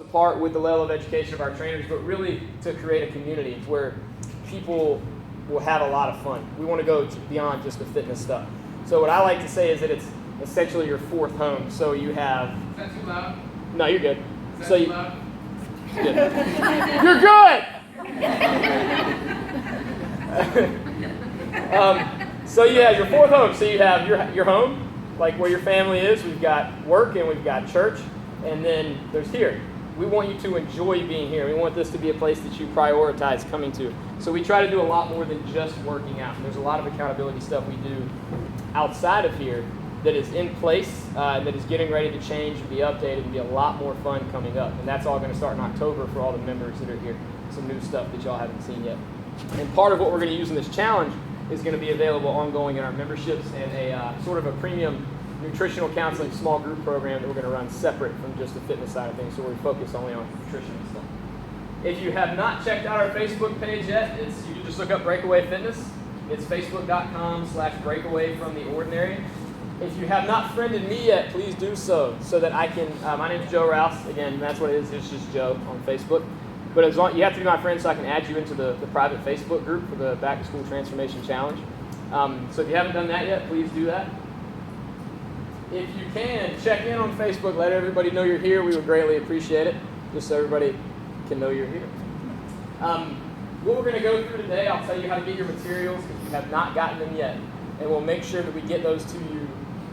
apart with the level of education of our trainers, but really to create a community where people will have a lot of fun. We want to go beyond just the fitness stuff. So what I like to say is that it's essentially your fourth home. So you have... Is that too loud? No, you're good. Is that too loud? Good. You're good! So you have your fourth home. So you have your home, like where your family is. We've got work and we've got church. And then there's here. We want you to enjoy being here. We want this to be a place that you prioritize coming to. So we try to do a lot more than just working out. And there's a lot of accountability stuff we do outside of here that is in place, that is getting ready to change and be updated and be a lot more fun coming up. And that's all going to start in October for all the members that are here. Some new stuff that y'all haven't seen yet. And part of what we're going to use in this challenge is going to be available ongoing in our memberships and a sort of a premium nutritional counseling small group program that we're going to run separate from just the fitness side of things, so we focus only on nutrition and stuff. If you have not checked out our Facebook page yet, you can just look up Breakaway Fitness. It's facebook.com/breakawayfromtheordinary. If you have not friended me yet, please do so that I can, my name is Joe Rouse. Again, that's what it is. It's just Joe on Facebook. But as long, you have to be my friend so I can add you into the private Facebook group for the Back to School Transformation Challenge. So if you haven't done that yet, please do that. If you can, check in on Facebook. Let everybody know you're here. We would greatly appreciate it, just so everybody can know you're here. What we're going to go through today, I'll tell you how to get your materials if you have not gotten them yet. And we'll make sure that we get those to you,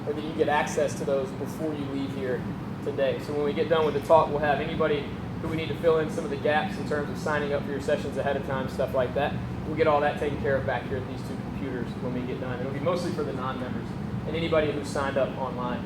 or that you get access to those before you leave here today. So when we get done with the talk, we'll have anybody who we need to fill in some of the gaps in terms of signing up for your sessions ahead of time, stuff like that. We'll get all that taken care of back here at these two computers when we get done. It'll be mostly for the non-members and anybody who's signed up online.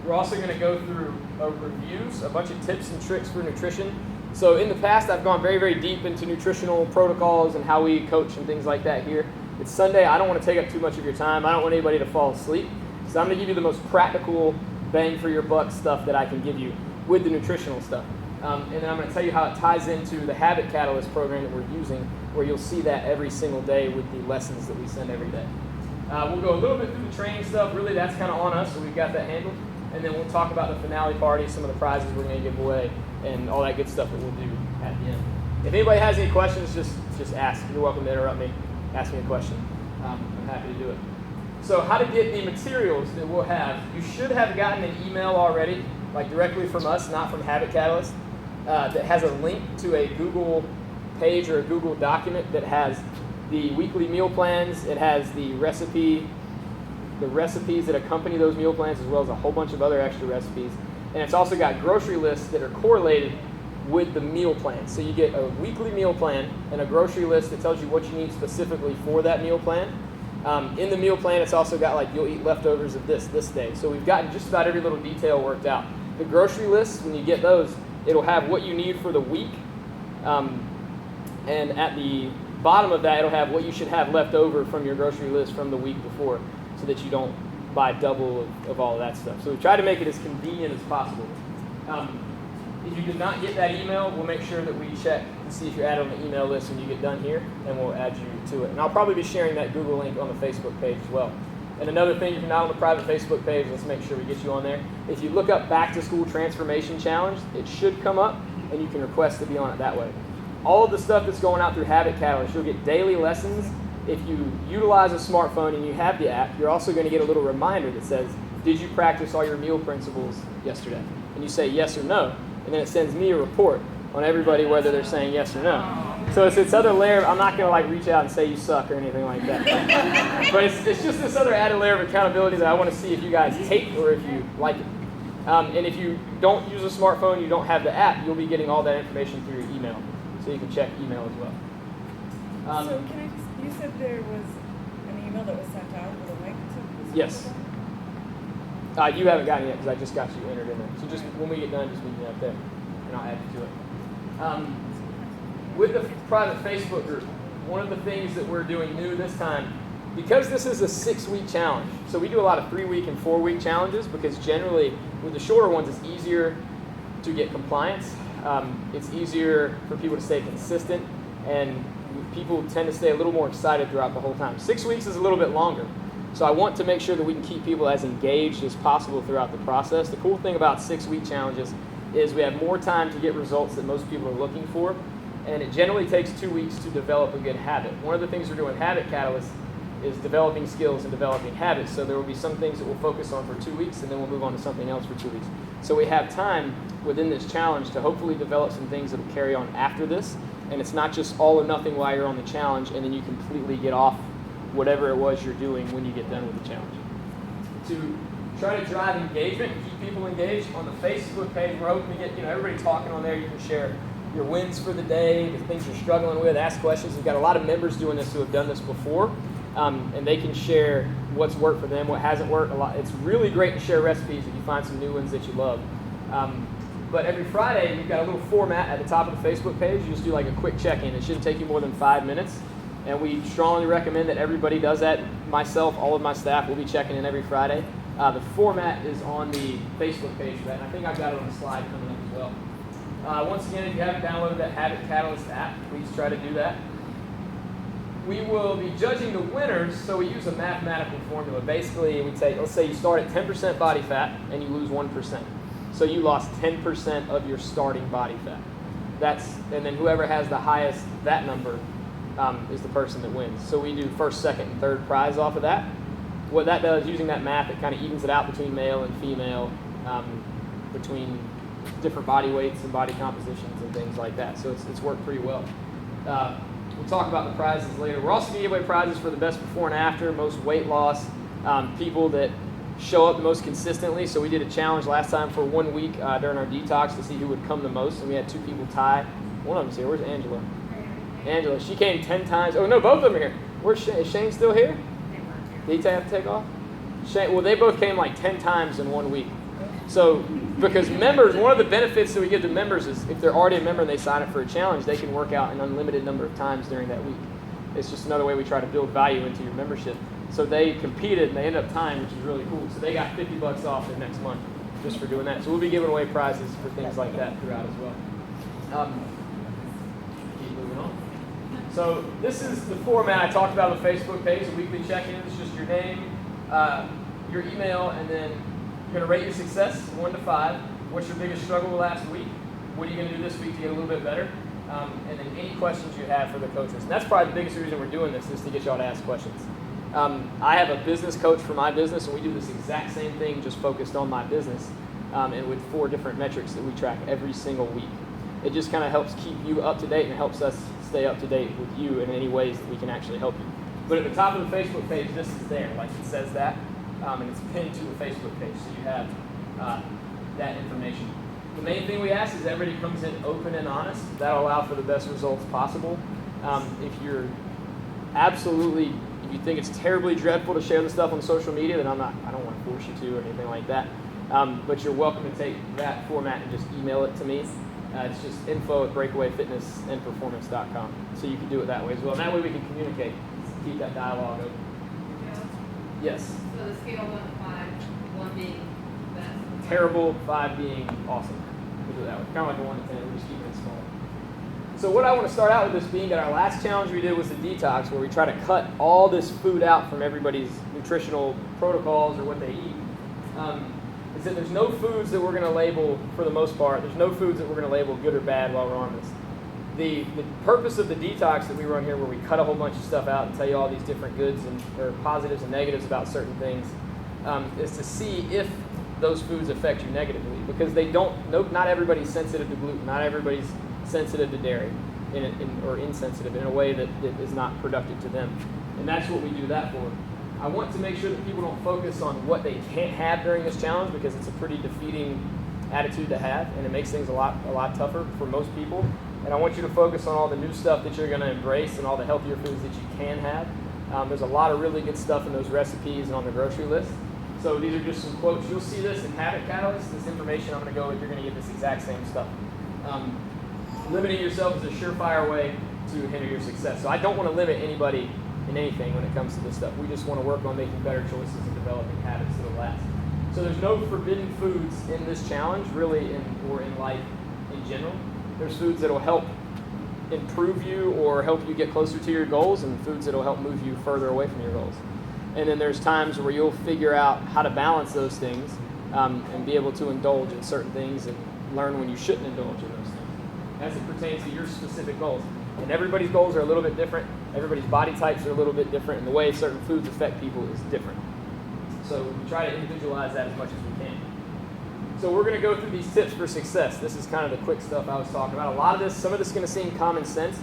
We're also going to go through reviews, a bunch of tips and tricks for nutrition. So in the past, I've gone very, very deep into nutritional protocols and how we coach and things like that here. It's Sunday. I don't want to take up too much of your time. I don't want anybody to fall asleep. So I'm going to give you the most practical bang for your buck stuff that I can give you with the nutritional stuff. And then I'm going to tell you how it ties into the Habit Catalyst program that we're using, where you'll see that every single day with the lessons that we send every day. We'll go a little bit through the training stuff. Really, that's kind of on us, so we've got that handled. And then we'll talk about the finale party, some of the prizes we're going to give away, and all that good stuff that we'll do at the end. If anybody has any questions, just ask. You're welcome to interrupt me. Ask me a question. I'm happy to do it. So how to get the materials that we'll have. You should have gotten an email already, like directly from us, not from Habit Catalyst, that has a link to a Google page or a Google document that has the weekly meal plans. It has the recipes that accompany those meal plans, as well as a whole bunch of other extra recipes. And it's also got grocery lists that are correlated with the meal plan. So you get a weekly meal plan and a grocery list that tells you what you need specifically for that meal plan. In the meal plan, it's also got like, you'll eat leftovers of this day. So we've gotten just about every little detail worked out. The grocery lists, when you get those, it'll have what you need for the week. And at the bottom of that, it'll have what you should have left over from your grocery list from the week before, so that you don't buy double of all of that stuff. So we try to make it as convenient as possible. If you did not get that email, we'll make sure that we check to see if you're added on the email list when you get done here, and we'll add you to it. And I'll probably be sharing that Google link on the Facebook page as well. And another thing, if you're not on the private Facebook page, let's make sure we get you on there. If you look up Back to School Transformation Challenge, it should come up, and you can request to be on it that way. All of the stuff that's going out through Habit Catalyst, you'll get daily lessons. If you utilize a smartphone and you have the app, you're also going to get a little reminder that says, did you practice all your meal principles yesterday? And you say yes or no, and then it sends me a report on everybody whether they're saying yes or no. So it's this other layer. I'm not going to like reach out and say you suck or anything like that. But it's just this other added layer of accountability that I want to see if you guys take or if you like it. And if you don't use a smartphone, you don't have the app, you'll be getting all that information through your email. So you can check email as well. So can I just, you said there was an email that was sent out with a link to this? Yes. You haven't gotten it yet because I just got you entered in there. So just when we get done, just meet me up there and I'll add you to it. With the private Facebook group, one of the things that we're doing new this time, because this is a 6-week challenge, so we do a lot of 3-week and 4-week challenges because generally with the shorter ones, it's easier to get compliance. It's easier for people to stay consistent, and people tend to stay a little more excited throughout the whole time. 6 weeks is a little bit longer. So I want to make sure that we can keep people as engaged as possible throughout the process. The cool thing about 6-week challenges is we have more time to get results that most people are looking for, and it generally takes 2 weeks to develop a good habit. One of the things we're doing Habit Catalyst is developing skills and developing habits. So there will be some things that we'll focus on for 2 weeks, and then we'll move on to something else for 2 weeks. So we have time within this challenge to hopefully develop some things that will carry on after this, and it's not just all or nothing while you're on the challenge, and then you completely get off whatever it was you're doing when you get done with the challenge. To try to drive engagement and keep people engaged on the Facebook page, we're hoping to get everybody talking on there. You can share your wins for the day, the things you're struggling with, ask questions. We've got a lot of members doing this who have done this before. And they can share what's worked for them, what hasn't worked. It's really great to share recipes if you find some new ones that you love. But every Friday, we've got a little format at the top of the Facebook page. You just do like a quick check-in. It shouldn't take you more than 5 minutes. And we strongly recommend that everybody does that. Myself, all of my staff will be checking in every Friday. The format is on the Facebook page for that, and I think I've got it on the slide coming up as well. Once again, if you haven't downloaded that Habit Catalyst app, please try to do that. We will be judging the winners, so we use a mathematical formula. Basically, we take, let's say you start at 10% body fat and you lose 1%. So you lost 10% of your starting body fat. And then whoever has the highest that number is the person that wins. So we do first, second, and third prize off of that. What that does, using that math, it kind of evens it out between male and female, between different body weights and body compositions and things like that. So it's worked pretty well. We'll talk about the prizes later. We're also going to give away prizes for the best before and after, most weight loss, people that show up the most consistently. So we did a challenge last time for 1 week during our detox to see who would come the most, and we had 2 people tie. One of them's here. Where's Angela? Angela. She came 10 times. Oh, no, both of them are here. Where's Shane? Is Shane still here? Did he have to take off? Shane, well, they both came like 10 times in 1 week. So, because members, one of the benefits that we give to members is if they're already a member and they sign up for a challenge, they can work out an unlimited number of times during that week. It's just another way we try to build value into your membership. So they competed and they ended up tying, which is really cool. So they got $50 off the next month just for doing that. So we'll be giving away prizes for things like that throughout as well. Keep moving on. So this is the format I talked about on the Facebook page, a weekly check-in. It's just your name, your email, and then you're going to rate your success 1 to 5. What's your biggest struggle last week? What are you going to do this week to get a little bit better? And then any questions you have for the coaches. And that's probably the biggest reason we're doing this, is to get y'all to ask questions. I have a business coach for my business, and we do this exact same thing, just focused on my business, and with 4 different metrics that we track every single week. It just kind of helps keep you up to date and helps us stay up to date with you in any ways that we can actually help you. But at the top of the Facebook page, this is there, like it says that. And it's pinned to the Facebook page, so you have that information. The main thing we ask is everybody comes in open and honest. That'll allow for the best results possible. If you're if you think it's terribly dreadful to share the stuff on social media, then I don't want to force you to or anything like that. But you're welcome to take that format and just email it to me. It's just info@breakawayfitnessandperformance.com. So you can do it that way as well. And that way we can communicate, keep that dialogue open. Yes? So the scale 1 to 5, 1 being best. Terrible, 5 being awesome. We'll do it that way. Kind of like a 1 to 10, we're just keeping it small. So what I want to start out with this being that our last challenge we did was the detox, where we try to cut all this food out from everybody's nutritional protocols or what they eat. Is that there's no foods that we're going to label, for the most part, there's no foods that we're going to label good or bad while we're on this. The purpose of the detox that we run here, where we cut a whole bunch of stuff out and tell you all these different goods or positives and negatives about certain things, is to see if those foods affect you negatively, because they don't. Not everybody's sensitive to gluten. Not everybody's sensitive to dairy, or insensitive in a way that is not productive to them, and that's what we do that for. I want to make sure that people don't focus on what they can't have during this challenge, because it's a pretty defeating attitude to have, and it makes things a lot tougher for most people. And I want you to focus on all the new stuff that you're going to embrace and all the healthier foods that you can have. There's a lot of really good stuff in those recipes and on the grocery list. So these are just some quotes. You'll see this in Habit Catalyst. This information I'm going to go with, you're going to get this exact same stuff. Limiting yourself is a surefire way to hinder your success. So I don't want to limit anybody in anything when it comes to this stuff. We just want to work on making better choices and developing habits that will last. So there's no forbidden foods in this challenge, really, or in life in general. There's foods that will help improve you or help you get closer to your goals, and foods that will help move you further away from your goals. And then there's times where you'll figure out how to balance those things and be able to indulge in certain things and learn when you shouldn't indulge in those things, as it pertains to your specific goals. And everybody's goals are a little bit different. Everybody's body types are a little bit different, and the way certain foods affect people is different. So we try to individualize that as much as we can. So we're going to go through these tips for success. This is kind of the quick stuff I was talking about. Some of this is going to seem common sense,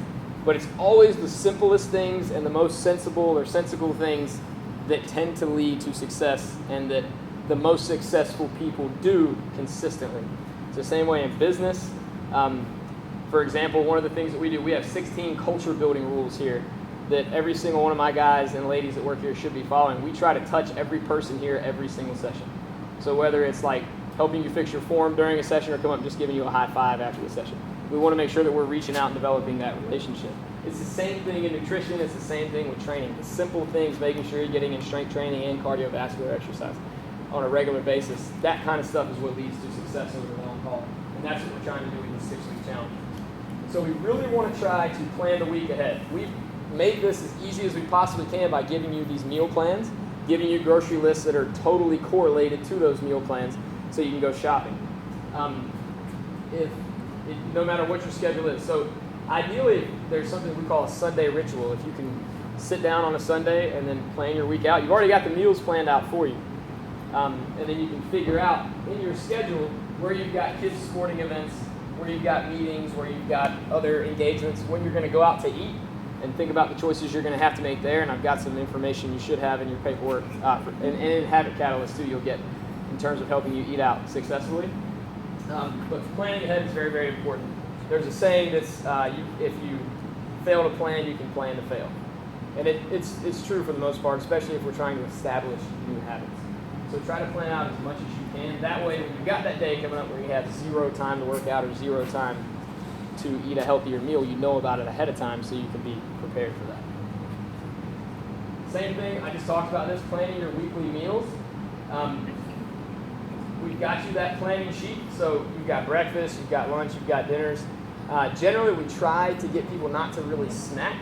but it's always the simplest things and the most sensible or sensible things that tend to lead to success and that the most successful people do consistently. It's the same way in business. For example, one of the things that we do, we have 16 culture building rules here that every single one of my guys and ladies that work here should be following. We try to touch every person here every single session. So whether it's like helping you fix your form during a session or come up and just giving you a high five after the session, we want to make sure that we're reaching out and developing that relationship. It's the same thing in nutrition. It's the same thing with training. The simple things, making sure you're getting in strength training and cardiovascular exercise on a regular basis. That kind of stuff is what leads to success over the long haul. And that's what we're trying to do with this 6-week challenge. So we really want to try to plan the week ahead. We've made this as easy as we possibly can by giving you these meal plans, giving you grocery lists that are totally correlated to those meal plans so you can go shopping. No matter what your schedule is. So ideally, there's something we call a Sunday ritual. If you can sit down on a Sunday and then plan your week out, you've already got the meals planned out for you. And then you can figure out in your schedule where you've got kids' sporting events, where you've got meetings, where you've got other engagements, when you're going to go out to eat, and think about the choices you're going to have to make there. And I've got some information you should have in your paperwork, and in Habit Catalyst too, you'll get in terms of helping you eat out successfully. But planning ahead is very, very important. There's a saying that's if you fail to plan, you can plan to fail. And it's true for the most part, especially if we're trying to establish new habits. So try to plan out as much as you can. That way, when you've got that day coming up where you have 0 time to work out or 0 time to eat a healthier meal, you know about it ahead of time so you can be prepared for that. Same thing, I just talked about this, planning your weekly meals. We've got you that planning sheet. So you've got breakfast, you've got lunch, you've got dinners. Generally, we try to get people not to really snack.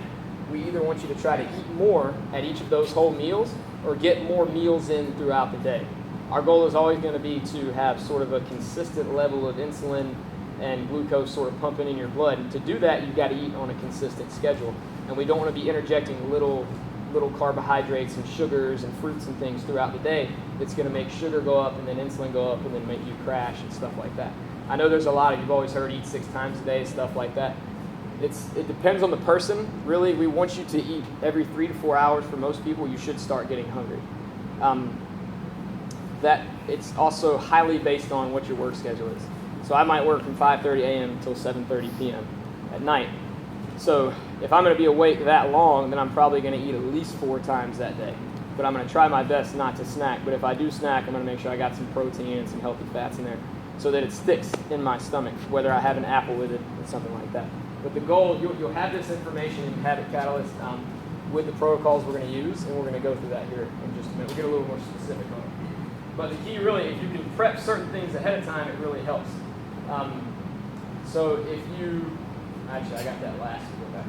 We either want you to try to eat more at each of those whole meals or get more meals in throughout the day. Our goal is always going to be to have sort of a consistent level of insulin and glucose sort of pumping in your blood. And to do that, you've got to eat on a consistent schedule. And we don't want to be interjecting little carbohydrates and sugars and fruits and things throughout the day. It's going to make sugar go up and then insulin go up and then make you crash and stuff like that. I know there's a lot of, you've always heard eat 6 times a day, stuff like that. It depends on the person. Really, we want you to eat every 3 to 4 hours. For most people, you should start getting hungry. That it's also highly based on what your work schedule is. So I might work from 5:30 a.m. until 7:30 p.m. at night. So if I'm going to be awake that long, then I'm probably going to eat at least 4 times that day. But I'm going to try my best not to snack. But if I do snack, I'm going to make sure I got some protein and some healthy fats in there so that it sticks in my stomach, whether I have an apple with it or something like that. But the goal, you'll have this information in Habit Catalyst with the protocols we're going to use, and we're going to go through that here in just a minute. We'll get a little more specific on it. But the key really, if you can prep certain things ahead of time, it really helps. So if you, actually I got that last. Go back.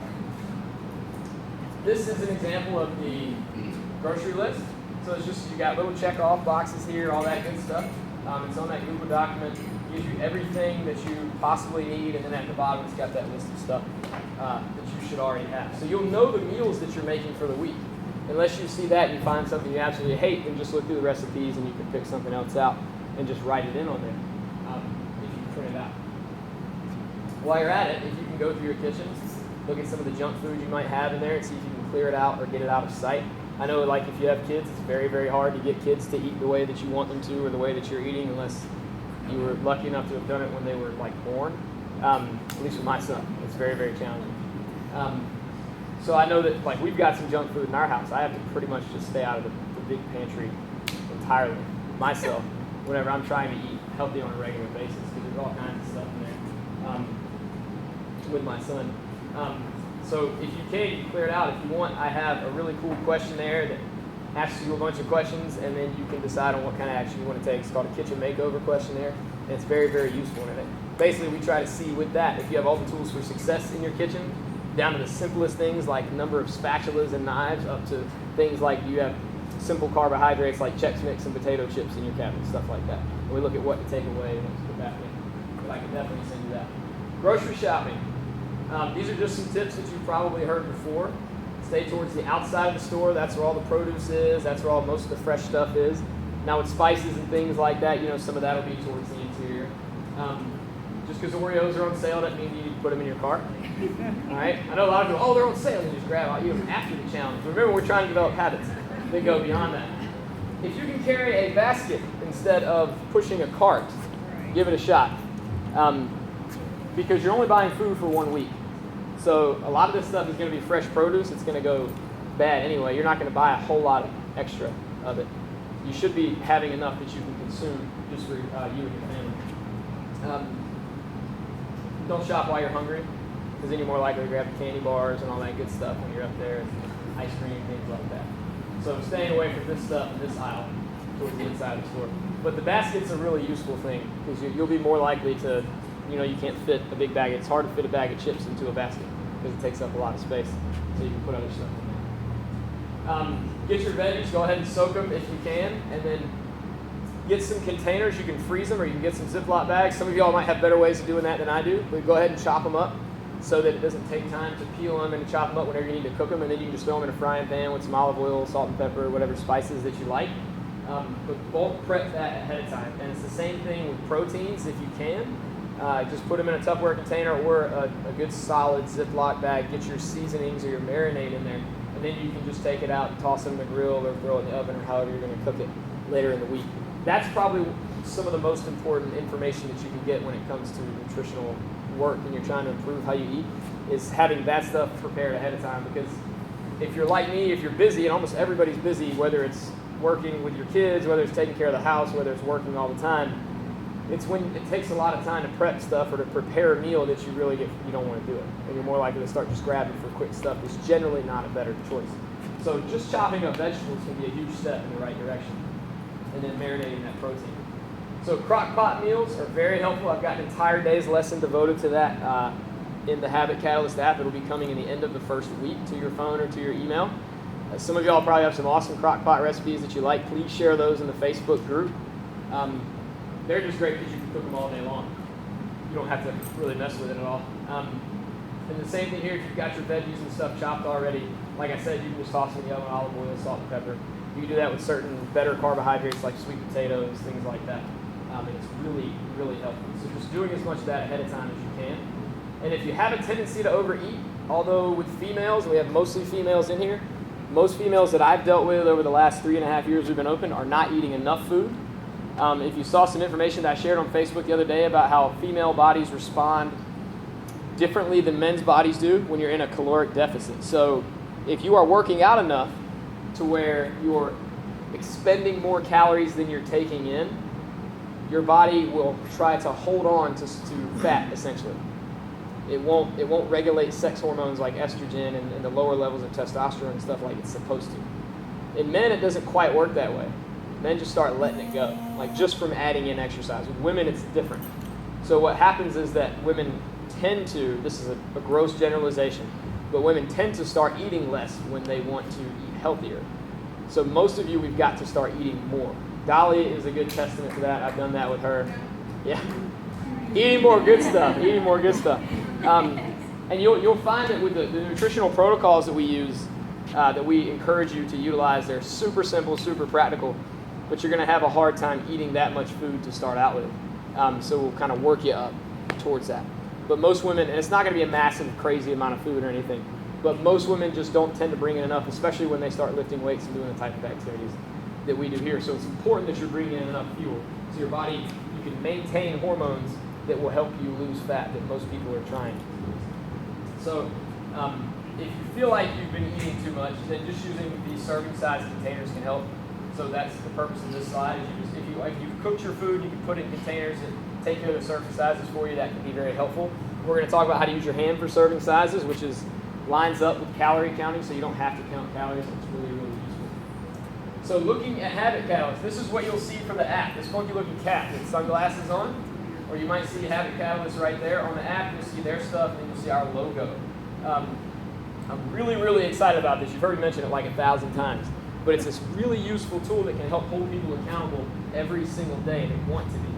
This is an example of the grocery list. So it's just, you got little check off boxes here, all that good stuff. It's on that Google document. Gives you everything that you possibly need, and then at the bottom it's got that list of stuff that you should already have. So you'll know the meals that you're making for the week. Unless you see that and you find something you absolutely hate, then just look through the recipes and you can pick something else out and just write it in on there if you can print it out. While you're at it, if you can go through your kitchen, look at some of the junk food you might have in there and see if you can clear it out or get it out of sight. I know, like, if you have kids, it's very, very hard to get kids to eat the way that you want them to or the way that you're eating unless you were lucky enough to have done it when they were, like, born. At least with my son. It's very, very challenging. So I know that, like, we've got some junk food in our house. I have to pretty much just stay out of the big pantry entirely myself whenever I'm trying to eat healthy on a regular basis because there's all kinds of stuff in there with my son. So if you can, you clear it out. If you want, I have a really cool questionnaire that asks you a bunch of questions, and then you can decide on what kind of action you want to take. It's called a kitchen makeover questionnaire, and it's very, very useful in it. Basically, we try to see with that, if you have all the tools for success in your kitchen, down to the simplest things like number of spatulas and knives, up to things like you have simple carbohydrates like Chex Mix and potato chips in your cabinet, stuff like that. And we look at what to take away and what to put back in. but I can definitely send you that. Grocery shopping. These are just some tips that you've probably heard before. Stay towards the outside of the store. That's where all the produce is. That's where all most of the fresh stuff is. Now with spices and things like that, some of that will be towards the interior. Just because Oreos are on sale doesn't mean you need to put them in your cart. All right? I know a lot of people, they're on sale, and just grab them. Eat them after the challenge. Remember, we're trying to develop habits that go beyond that. If you can carry a basket instead of pushing a cart, give it a shot. Because you're only buying food for 1 week. So a lot of this stuff is going to be fresh produce. It's going to go bad anyway. You're not going to buy a whole lot of extra of it. You should be having enough that you can consume just for you and your family. Don't shop while you're hungry, because then you're more likely to grab the candy bars and all that good stuff when you're up there, ice cream, things like that. So staying away from this stuff in this aisle towards the inside of the store. But the basket's a really useful thing, because you'll be more likely to, you can't fit a big bag. It's hard to fit a bag of chips into a basket because it takes up a lot of space, so you can put other stuff in there. Get your veggies, go ahead and soak them if you can, and then get some containers. You can freeze them, or you can get some Ziploc bags. Some of y'all might have better ways of doing that than I do, but go ahead and chop them up so that it doesn't take time to peel them and to chop them up whenever you need to cook them, and then you can just throw them in a frying pan with some olive oil, salt and pepper, whatever spices that you like. But bulk prep that ahead of time. And it's the same thing with proteins if you can. Just put them in a Tupperware container or a good solid Ziploc bag. Get your seasonings or your marinade in there, and then you can just take it out and toss it in the grill or throw it in the oven or however you're going to cook it later in the week. That's probably some of the most important information that you can get when it comes to nutritional work and you're trying to improve how you eat, is having that stuff prepared ahead of time. Because if you're like me, if you're busy, and almost everybody's busy, whether it's working with your kids, whether it's taking care of the house, whether it's working all the time, it's when it takes a lot of time to prep stuff or to prepare a meal that you don't want to do it. And you're more likely to start just grabbing for quick stuff. It's generally not a better choice. So just chopping up vegetables can be a huge step in the right direction. And then marinating that protein. So crock pot meals are very helpful. I've got an entire day's lesson devoted to that in the Habit Catalyst app. It'll be coming in the end of the first week to your phone or to your email. Some of y'all probably have some awesome crock pot recipes that you like. Please share those in the Facebook group. They're just great because you can cook them all day long. You don't have to really mess with it at all. And the same thing here, if you've got your veggies and stuff chopped already, like I said, you can just toss them in the oven, olive oil, salt and pepper. You can do that with certain better carbohydrates like sweet potatoes, things like that. And it's really, really helpful. So just doing as much of that ahead of time as you can. And if you have a tendency to overeat, although with females, we have mostly females in here, most females that I've dealt with over the last 3.5 years we've been open are not eating enough food. If you saw some information that I shared on Facebook the other day about how female bodies respond differently than men's bodies do when you're in a caloric deficit. So if you are working out enough to where you're expending more calories than you're taking in, your body will try to hold on to fat, essentially. It won't regulate sex hormones like estrogen and the lower levels of testosterone and stuff like it's supposed to. In men, it doesn't quite work that way. Men just start letting it go, like just from adding in exercise. With women, it's different. So what happens is that women tend to, this is a gross generalization, but women tend to start eating less when they want to eat healthier. So most of you, we've got to start eating more. Dolly is a good testament to that. I've done that with her. Yeah. Eating more good stuff. And you'll find that with the nutritional protocols that we use, that we encourage you to utilize, they're super simple, super practical, but you're going to have a hard time eating that much food to start out with. So we'll kind of work you up towards that. But most women, and it's not going to be a massive, crazy amount of food or anything, but most women just don't tend to bring in enough, especially when they start lifting weights and doing the type of activities that we do here. So it's important that you're bringing in enough fuel. So your body, you can maintain hormones that will help you lose fat that most people are trying to lose. So if you feel like you've been eating too much, then just using these serving size containers can help. So that's the purpose of this slide. If you've cooked your food, you can put it in containers and take care of the serving sizes for you. That can be very helpful. We're going to talk about how to use your hand for serving sizes, which lines up with calorie counting, so you don't have to count calories. It's really, really useful. So looking at Habit Catalyst, this is what you'll see for the app. This funky looking cat with sunglasses on, or you might see Habit Catalyst right there. On the app, you'll see their stuff, and you'll see our logo. I'm really, really excited about this. You've heard me mention it like 1,000 times. But it's this really useful tool that can help hold people accountable every single day. They want to be.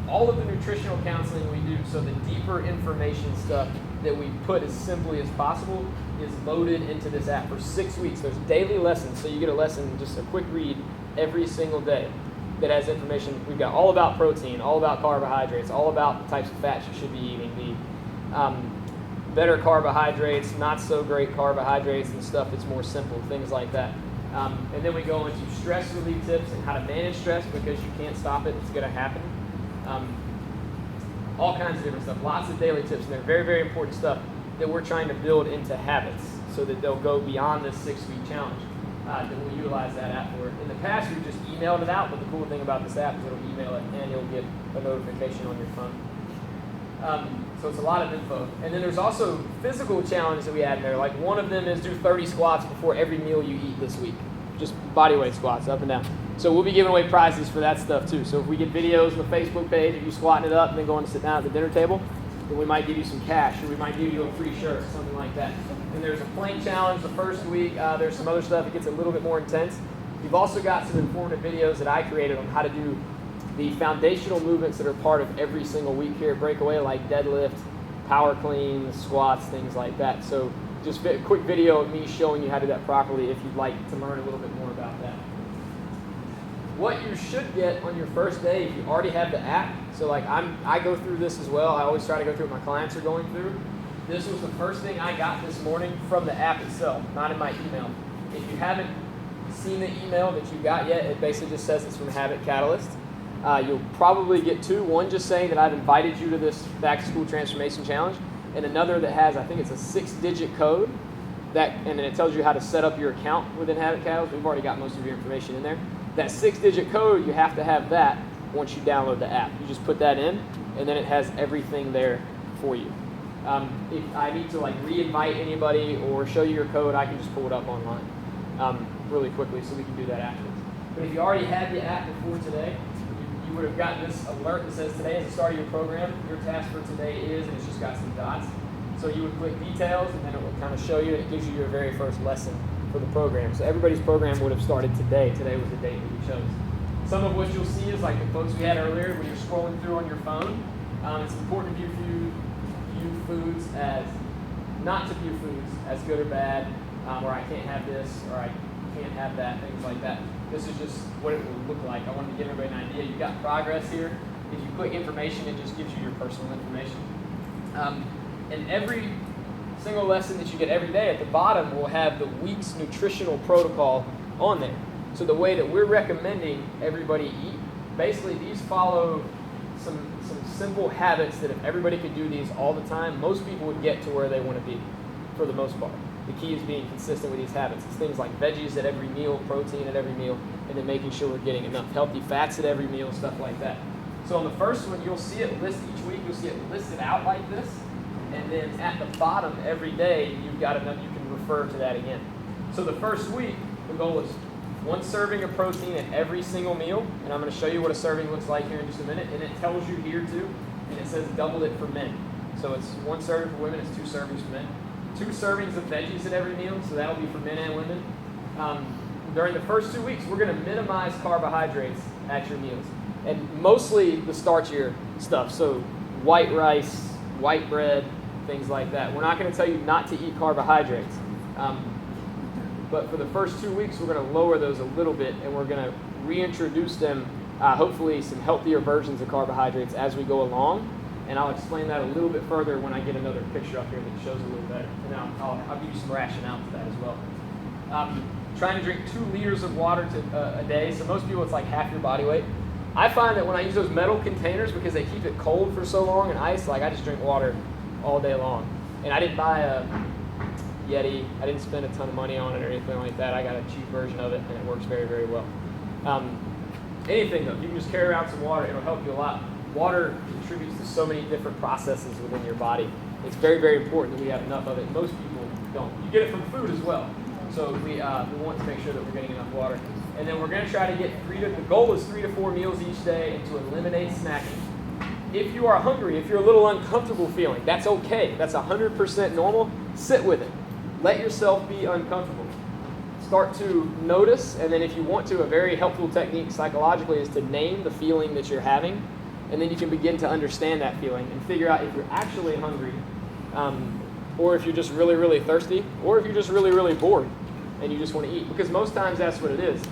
all of the nutritional counseling we do, so the deeper information stuff that we put as simply as possible, is loaded into this app for 6 weeks. There's daily lessons, so you get a lesson, just a quick read every single day that has information. We've got all about protein, all about carbohydrates, all about the types of fats you should be eating, the better carbohydrates, not so great carbohydrates, and stuff that's more simple, things like that. And then we go into stress relief tips and how to manage stress, because you can't stop it, it's going to happen. All kinds of different stuff, lots of daily tips, and they're very, very important stuff that we're trying to build into habits so that they'll go beyond this 6-week challenge. Then we'll utilize that app for it. In the past, we've just emailed it out, but the cool thing about this app is it'll email it and you'll get a notification on your phone. So it's a lot of info. And then there's also physical challenges that we add in there. Like one of them is do 30 squats before every meal you eat this week. Just body weight squats, up and down. So we'll be giving away prizes for that stuff too. So if we get videos on the Facebook page of you squatting it up and then going to sit down at the dinner table, then we might give you some cash, or we might give you a free shirt, something like that. And there's a plank challenge the first week. There's some other stuff that gets a little bit more intense. You've also got some informative videos that I created on how to do the foundational movements that are part of every single week here at Breakaway, like deadlift, power clean, squats, things like that. So just a quick video of me showing you how to do that properly if you'd like to learn a little bit more about that. What you should get on your first day, if you already have the app, so like I go through this as well. I always try to go through what my clients are going through. This was the first thing I got this morning from the app itself, not in my email. If you haven't seen the email that you got yet, it basically just says it's from Habit Catalyst. You'll probably get two. One just saying that I've invited you to this Back to School Transformation Challenge, and another that has, I think it's a 6-digit code, and then it tells you how to set up your account within Habit Catalyst. We've already got most of your information in there. That 6-digit code, you have to have that once you download the app. You just put that in, and then it has everything there for you. If I need to like re-invite anybody or show you your code, I can just pull it up online really quickly, so we can do that afterwards. But if you already had the app before today, you would have gotten this alert that says today is the start of your program. Your task for today is, and it's just got some dots. So you would click details, and then it will kind of show you, and it gives you your very first lesson for the program. So everybody's program would have started today. Today was the date that you chose. Some of what you'll see is like the quotes we had earlier when you're scrolling through on your phone. It's important to view foods as, not to view foods as good or bad, or I can't have this, or I can't have that, things like that. This is just what it will look like. I wanted to give everybody an idea. You've got progress here. If you click information, it just gives you your personal information. And every single lesson that you get every day at the bottom will have the week's nutritional protocol on there. So the way that we're recommending everybody eat, basically these follow some simple habits that if everybody could do these all the time, most people would get to where they want to be for the most part. The key is being consistent with these habits. It's things like veggies at every meal, protein at every meal, and then making sure we're getting enough healthy fats at every meal, stuff like that. So on the first one, you'll see it list each week. You'll see it listed out like this. And then at the bottom every day, you've got enough, you can refer to that again. So the first week, the goal is 1 serving of protein at every single meal. And I'm going to show you what a serving looks like here in just a minute. And it tells you here too, and it says double it for men. So it's 1 serving for women, it's 2 servings for men. 2 servings of veggies at every meal, so that'll be for men and women. During the first 2 weeks, we're going to minimize carbohydrates at your meals. And mostly the starchier stuff, so white rice, white bread, things like that. We're not going to tell you not to eat carbohydrates. But for the first 2 weeks, we're going to lower those a little bit, and we're going to reintroduce them, hopefully some healthier versions of carbohydrates as we go along. And I'll explain that a little bit further when I get another picture up here that shows a little better. And I'll give you some rationale to that as well. Trying to drink 2 liters of water a day. So most people, it's like half your body weight. I find that when I use those metal containers, because they keep it cold for so long and ice, like I just drink water all day long. And I didn't buy a Yeti. I didn't spend a ton of money on it or anything like that. I got a cheap version of it, and it works very, very well. Anything though, you can just carry around some water. It'll help you a lot. Water contributes to so many different processes within your body. It's very, very important that we have enough of it. Most people don't. You get it from food as well. So we want to make sure that we're getting enough water. And then we're going to try to get the goal is 3 to 4 meals each day and to eliminate snacking. If you are hungry, if you're a little uncomfortable feeling, that's okay. That's 100% normal. Sit with it. Let yourself be uncomfortable. Start to notice, and then if you want to, a very helpful technique psychologically is to name the feeling that you're having. And then you can begin to understand that feeling and figure out if you're actually hungry, or if you're just really, really thirsty, or if you're just really, really bored and you just want to eat. Because most times that's what it is.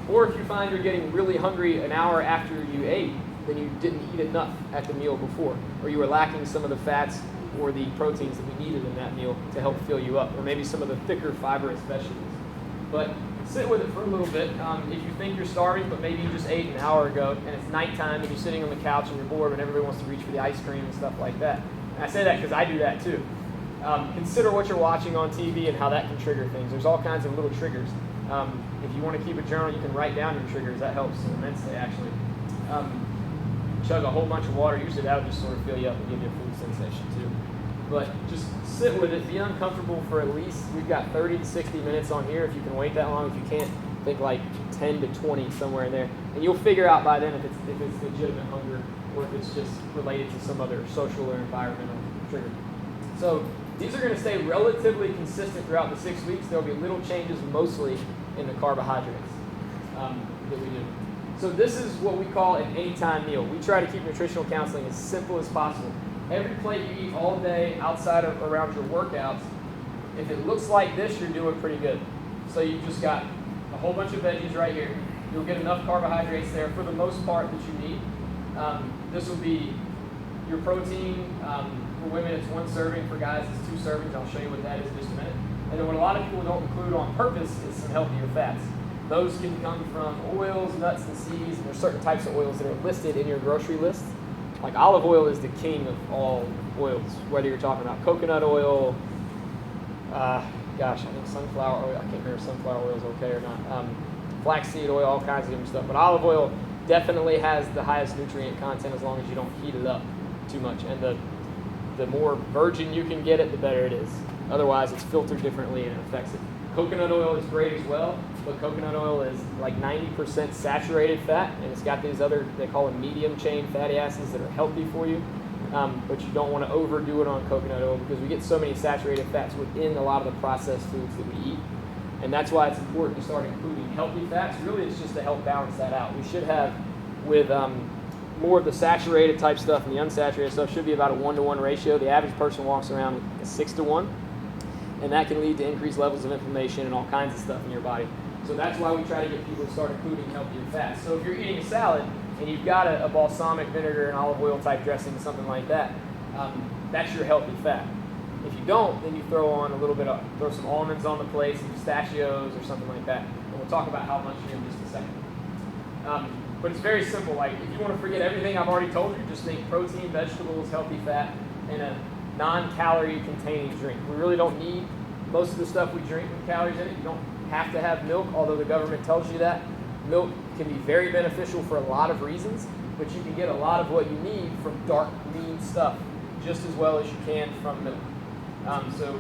Or if you find you're getting really hungry an hour after you ate, then you didn't eat enough at the meal before, or you were lacking some of the fats or the proteins that we needed in that meal to help fill you up, or maybe some of the thicker fibrous vegetables. But sit with it for a little bit. If you think you're starving, but maybe you just ate an hour ago, and it's nighttime, and you're sitting on the couch and you're bored, and everybody wants to reach for the ice cream and stuff like that. And I say that because I do that too. Consider what you're watching on TV and how that can trigger things. There's all kinds of little triggers. If you want to keep a journal, you can write down your triggers. That helps immensely, actually. Chug a whole bunch of water. Usually that would just sort of fill you up and give you a food sensation too. But just sit with it. Be uncomfortable for at least, we've got 30 to 60 minutes on here. If you can wait that long, if you can't, think like 10 to 20, somewhere in there. And you'll figure out by then if it's legitimate hunger or if it's just related to some other social or environmental trigger. So these are going to stay relatively consistent throughout the 6 weeks. There will be little changes mostly in the carbohydrates that we do. So this is what we call an anytime meal. We try to keep nutritional counseling as simple as possible. Every plate you eat all day outside of around your workouts, if it looks like this, you're doing pretty good. So you've just got a whole bunch of veggies right here. You'll get enough carbohydrates there for the most part that you need. This will be your protein. For women, it's 1 serving. For guys, it's 2 servings. I'll show you what that is in just a minute. And then what a lot of people don't include on purpose is some healthier fats. Those can come from oils, nuts, and seeds, and there's certain types of oils that are listed in your grocery list. Like olive oil is the king of all oils, whether you're talking about coconut oil, I think sunflower oil, I can't remember if sunflower oil is okay or not, flaxseed oil, all kinds of different stuff. But olive oil definitely has the highest nutrient content as long as you don't heat it up too much. And the more virgin you can get it, the better it is. Otherwise, it's filtered differently and it affects it. Coconut oil is great as well, but coconut oil is like 90% saturated fat, and it's got these other, they call them medium chain fatty acids that are healthy for you, but you don't want to overdo it on coconut oil because we get so many saturated fats within a lot of the processed foods that we eat, and that's why it's important to start including healthy fats. Really, it's just to help balance that out. We should have, with more of the saturated type stuff and the unsaturated stuff, should be about a 1-to-1 ratio. The average person walks around with a 6-to-1. And that can lead to increased levels of inflammation and all kinds of stuff in your body. So that's why we try to get people to start including healthier fats. So if you're eating a salad and you've got a balsamic vinegar and olive oil type dressing, something like that, that's your healthy fat. If you don't, then you throw some almonds on the plate, some pistachios or something like that. And we'll talk about how much in just a second. But it's very simple. Like if you want to forget everything I've already told you, just think protein, vegetables, healthy fat, and a non-calorie containing drink. We really don't need most of the stuff we drink with calories in it. You don't have to have milk, although the government tells you that. Milk can be very beneficial for a lot of reasons, but you can get a lot of what you need from dark, lean stuff just as well as you can from milk. So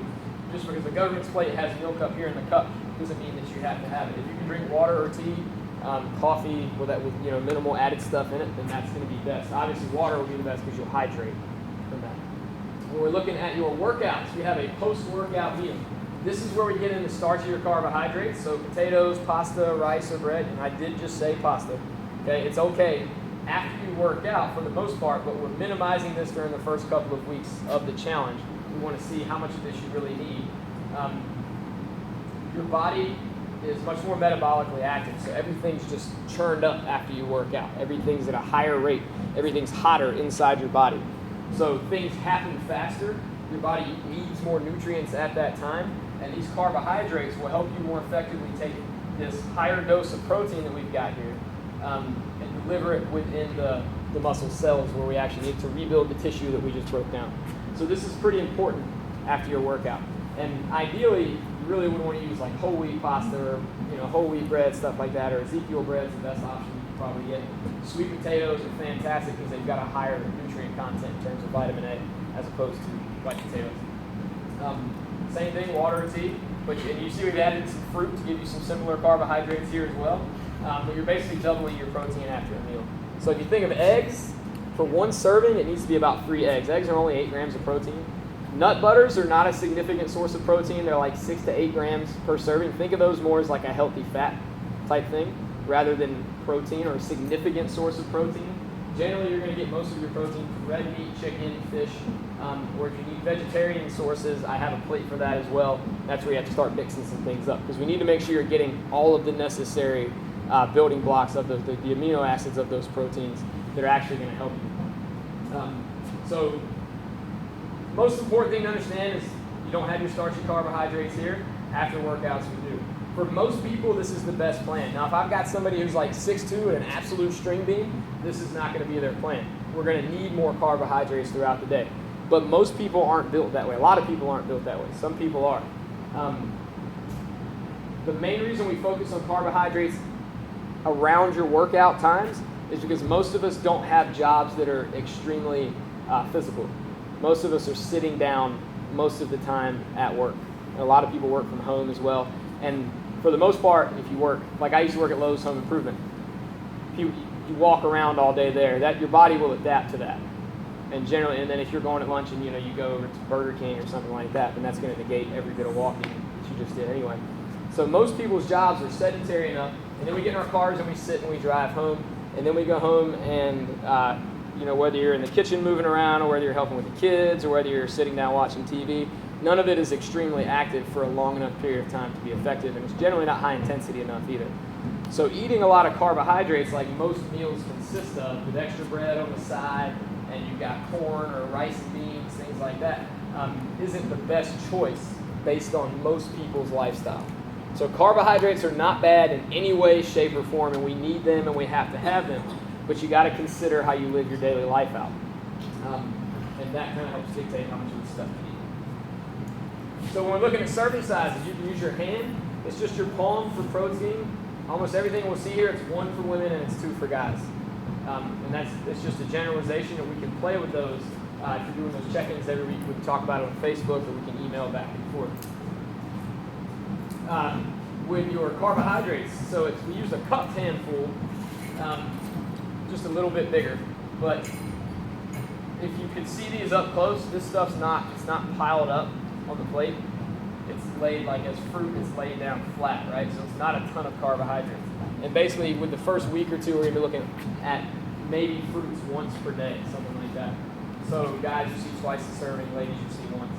just because the government's plate has milk up here in the cup doesn't mean that you have to have it. If you can drink water or tea, coffee with minimal added stuff in it, then that's going to be best. Obviously, water will be the best because you'll hydrate from that. When we're looking at your workouts, we have a post-workout meal. This is where we get into starchier carbohydrates, so potatoes, pasta, rice, or bread. And I did just say pasta. Okay, it's okay after you work out for the most part, but we're minimizing this during the first couple of weeks of the challenge. We want to see how much of this you really need. Your body is much more metabolically active, so everything's just churned up after you work out. Everything's at a higher rate. Everything's hotter inside your body. So things happen faster. Your body needs more nutrients at that time, and these carbohydrates will help you more effectively take this higher dose of protein that we've got here and deliver it within the muscle cells where we actually need to rebuild the tissue that we just broke down. So this is pretty important after your workout. And ideally, you really would want to use like whole wheat pasta or whole wheat bread, stuff like that, or Ezekiel bread is the best option you can probably get. Sweet potatoes are fantastic because they've got a higher nutrient content in terms of vitamin A as opposed to white potatoes. Same thing, water or tea, and you see we've added some fruit to give you some similar carbohydrates here as well. But you're basically doubling your protein after a meal. So if you think of eggs, for 1 serving, it needs to be about 3 eggs. Eggs are only 8 grams of protein. Nut butters are not a significant source of protein. They're like 6 to 8 grams per serving. Think of those more as like a healthy fat type thing rather than protein or a significant source of protein. Generally, you're going to get most of your protein from red meat, chicken, fish, or if you need vegetarian sources, I have a plate for that as well. That's where you have to start mixing some things up because we need to make sure you're getting all of the necessary building blocks of the amino acids of those proteins that are actually going to help you. So, most important thing to understand is you don't have your starchy carbohydrates here. After workouts, we do. For most people, this is the best plan. Now, if I've got somebody who's like 6'2" and an absolute string bean, this is not going to be their plan. We're going to need more carbohydrates throughout the day. But most people aren't built that way. A lot of people aren't built that way. Some people are. The main reason we focus on carbohydrates around your workout times is because most of us don't have jobs that are extremely physical. Most of us are sitting down most of the time at work. A lot of people work from home as well. And for the most part, if you work, like I used to work at Lowe's Home Improvement, you walk around all day there, that your body will adapt to that. And generally, and then if you're going at lunch and you go over to Burger King or something like that, then that's going to negate every bit of walking that you just did anyway. So most people's jobs are sedentary enough, and then we get in our cars and we sit and we drive home, and then we go home and whether you're in the kitchen moving around or whether you're helping with the kids or whether you're sitting down watching TV, none of it is extremely active for a long enough period of time to be effective, and it's generally not high intensity enough either. So eating a lot of carbohydrates like most meals consist of, with extra bread on the side, and you've got corn or rice and beans, things like that, isn't the best choice based on most people's lifestyle. So carbohydrates are not bad in any way, shape, or form, and we need them and we have to have them, but you got to consider how you live your daily life out. And that kind of helps dictate how much of the stuff you eat. So when we're looking at serving sizes, you can use your hand. It's just your palm for protein. Almost everything we'll see here, it's 1 for women and it's 2 for guys. And it's just a generalization, and we can play with those. If you're doing those check-ins every week, we can talk about it on Facebook, or we can email back and forth. With your carbohydrates, so we use a cupped handful, just a little bit bigger. But if you can see these up close, this stuff's not piled up on the plate. It's laid like as fruit, it's laid down flat, right? So it's not a ton of carbohydrates. And basically, with the first week or two, we're going to be looking at maybe fruits once per day, something like that. So guys, you see twice the serving. Ladies, you see once.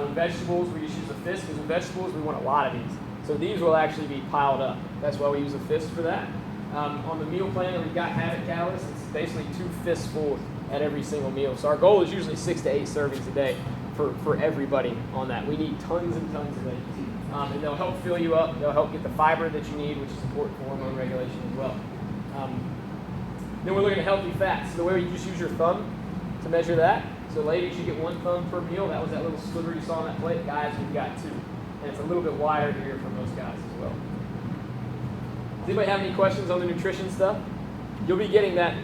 With vegetables, we just use a fist, because with vegetables, we want a lot of these. So these will actually be piled up. That's why we use a fist for that. On the meal plan, we've got Habit Calories. It's basically 2 fists full at every single meal. So our goal is usually 6 to 8 servings a day for everybody on that. We need tons and tons of these. And they'll help fill you up. They'll help get the fiber that you need, which is important for hormone regulation as well. Then we're looking at healthy fats. So the way you just use your thumb to measure that. So ladies, you get 1 thumb per meal. That was that little sliver you saw on that plate. Guys, we've got 2. And it's a little bit wider here for most guys as well. Does anybody have any questions on the nutrition stuff? You'll be getting that